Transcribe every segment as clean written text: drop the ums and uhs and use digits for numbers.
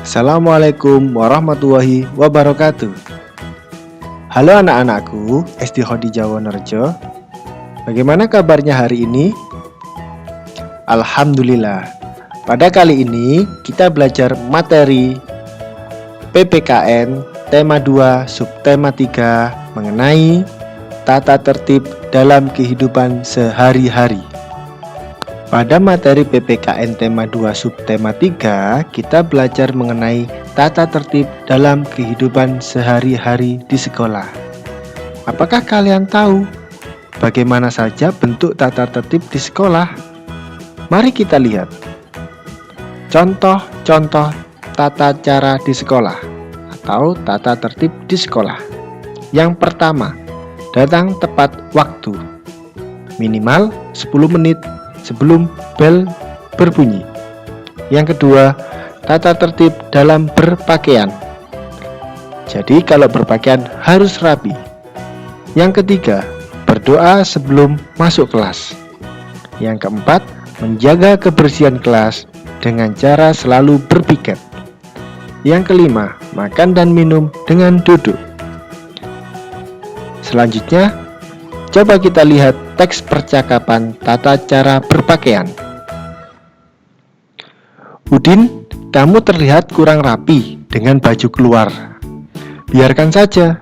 Assalamualaikum warahmatullahi wabarakatuh. Halo anak-anakku SD Khadijah Wonorejo. Bagaimana kabarnya hari ini? Alhamdulillah. Pada kali ini kita belajar materi PPKN tema 2 subtema 3 mengenai tata tertib dalam kehidupan sehari-hari. Pada materi PPKN tema 2 subtema 3, kita belajar mengenai tata tertib dalam kehidupan sehari-hari di sekolah. Apakah kalian tahu bagaimana saja bentuk tata tertib di sekolah? Mari kita lihat contoh-contoh tata cara di sekolah atau tata tertib di sekolah. Yang pertama, datang tepat waktu. Minimal 10 menit sebelum bel berbunyi. Yang kedua, tata tertib dalam berpakaian. Jadi kalau berpakaian harus rapi. Yang ketiga, berdoa sebelum masuk kelas. Yang keempat, menjaga kebersihan kelas dengan cara selalu berpiket. Yang kelima, makan dan minum dengan duduk. Selanjutnya, coba kita lihat teks percakapan tata cara berpakaian. Udin, kamu terlihat kurang rapi dengan baju keluar. Biarkan saja,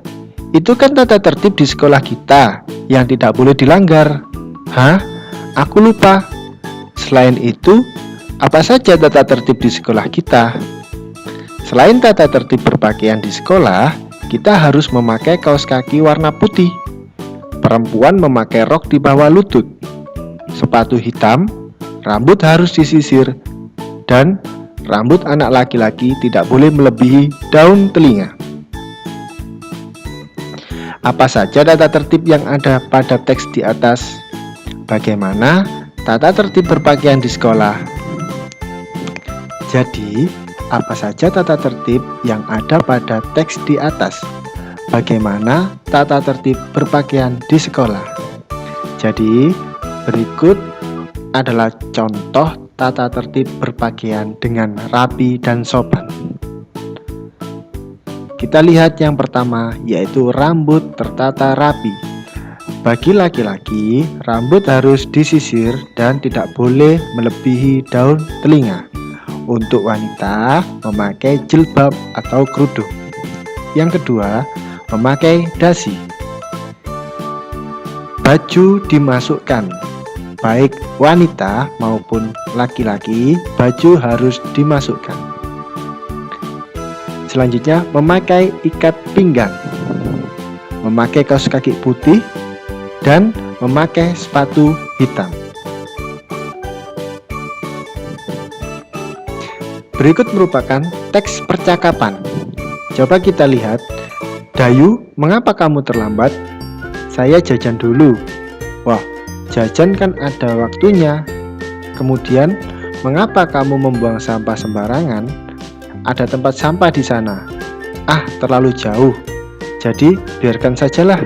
itu kan tata tertib di sekolah kita yang tidak boleh dilanggar. Hah? Aku lupa. Selain itu, apa saja tata tertib di sekolah kita? Selain tata tertib berpakaian di sekolah, kita harus memakai kaos kaki warna putih. Perempuan memakai rok di bawah lutut, sepatu hitam, rambut harus disisir, dan rambut anak laki-laki tidak boleh melebihi daun telinga. Apa saja tata tertib yang ada pada teks di atas? Bagaimana tata tertib berpakaian di sekolah? Jadi, apa saja tata tertib yang ada pada teks di atas? Bagaimana tata tertib berpakaian di sekolah? Jadi, berikut adalah contoh tata tertib berpakaian dengan rapi dan sopan. Kita lihat yang pertama, yaitu rambut tertata rapi. Bagi laki-laki, rambut harus disisir dan tidak boleh melebihi daun telinga. Untuk wanita, memakai jilbab atau kerudung. Yang kedua, memakai dasi. Baju dimasukkan, baik wanita maupun laki-laki, baju harus dimasukkan. Selanjutnya, memakai ikat pinggang, memakai kaos kaki putih, dan memakai sepatu hitam. Berikut merupakan teks percakapan. Coba kita lihat. Dayu, mengapa kamu terlambat? Saya jajan dulu. Wah, jajan kan ada waktunya. Kemudian, mengapa kamu membuang sampah sembarangan? Ada tempat sampah di sana. Ah, terlalu jauh. Jadi, biarkan sajalah.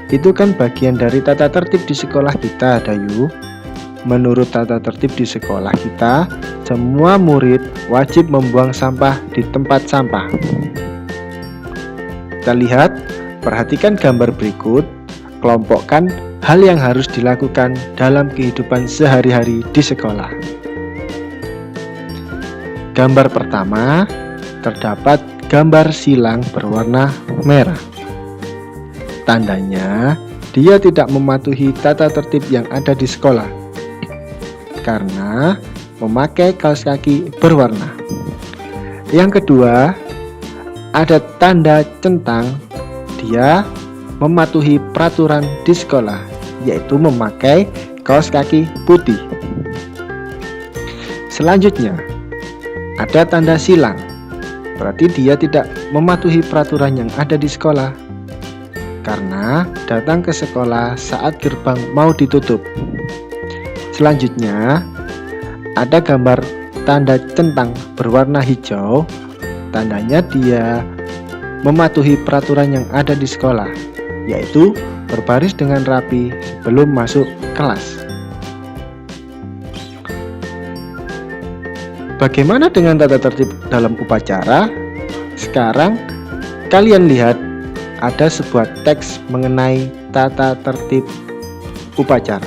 Itu kan bagian dari tata tertib di sekolah kita, Dayu. Menurut tata tertib di sekolah kita, semua murid wajib membuang sampah di tempat sampah. Kita lihat, perhatikan gambar berikut, kelompokkan hal yang harus dilakukan dalam kehidupan sehari-hari di sekolah. Gambar pertama, terdapat gambar silang berwarna merah. Tandanya, dia tidak mematuhi tata tertib yang ada di sekolah, karena memakai kaos kaki berwarna. Yang kedua, ada tanda centang, dia mematuhi peraturan di sekolah, yaitu memakai kaos kaki putih. Selanjutnya, ada tanda silang, berarti dia tidak mematuhi peraturan yang ada di sekolah, karena datang ke sekolah saat gerbang mau ditutup. Selanjutnya, ada gambar tanda centang berwarna hijau. Tandanya dia mematuhi peraturan yang ada di sekolah, yaitu berbaris dengan rapi sebelum masuk kelas. Bagaimana dengan tata tertib dalam upacara? Sekarang kalian lihat ada sebuah teks mengenai tata tertib upacara.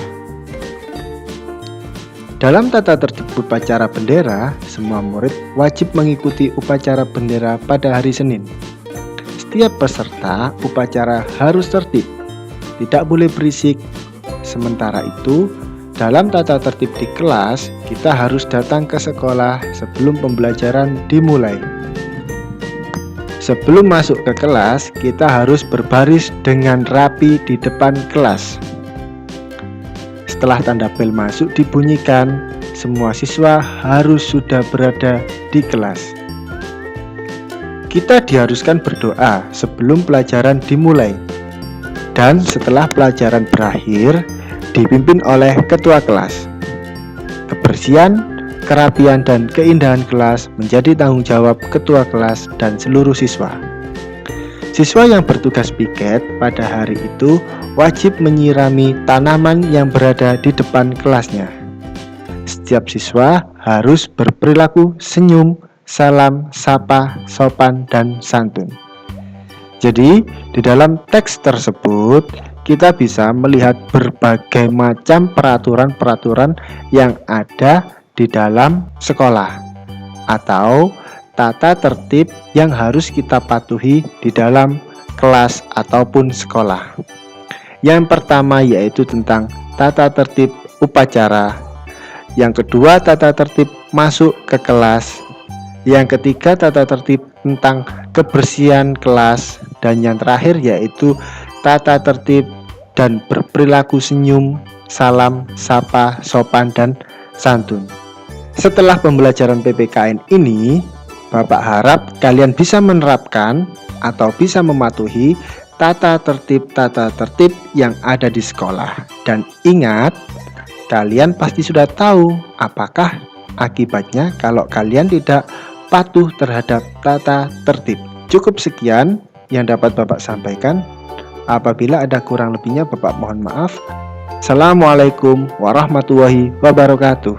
Dalam tata tertib upacara bendera, semua murid wajib mengikuti upacara bendera pada hari Senin. Setiap peserta upacara harus tertib, tidak boleh berisik. Sementara itu, dalam tata tertib di kelas, kita harus datang ke sekolah sebelum pembelajaran dimulai. Sebelum masuk ke kelas, kita harus berbaris dengan rapi di depan kelas. Setelah tanda bel masuk dibunyikan, semua siswa harus sudah berada di kelas. Kita diharuskan berdoa sebelum pelajaran dimulai. Dan setelah pelajaran berakhir, dipimpin oleh ketua kelas. Kebersihan, kerapian, dan keindahan kelas menjadi tanggung jawab ketua kelas dan seluruh siswa. Siswa yang bertugas piket pada hari itu wajib menyirami tanaman yang berada di depan kelasnya. Setiap siswa harus berperilaku senyum, salam, sapa, sopan, dan santun. Jadi, di dalam teks tersebut kita bisa melihat berbagai macam peraturan-peraturan yang ada di dalam sekolah atau tata tertib yang harus kita patuhi di dalam kelas ataupun sekolah. Yang pertama yaitu tentang tata tertib upacara. Yang kedua, tata tertib masuk ke kelas. Yang ketiga, tata tertib tentang kebersihan kelas. Dan yang terakhir yaitu tata tertib dan berperilaku senyum, salam, sapa, sopan, dan santun. Setelah pembelajaran PPKN ini, Bapak harap kalian bisa menerapkan atau bisa mematuhi tata tertib yang ada di sekolah. Dan ingat, kalian pasti sudah tahu apakah akibatnya kalau kalian tidak patuh terhadap tata tertib. Cukup sekian yang dapat Bapak sampaikan. Apabila ada kurang lebihnya, Bapak mohon maaf. Assalamualaikum warahmatullahi wabarakatuh.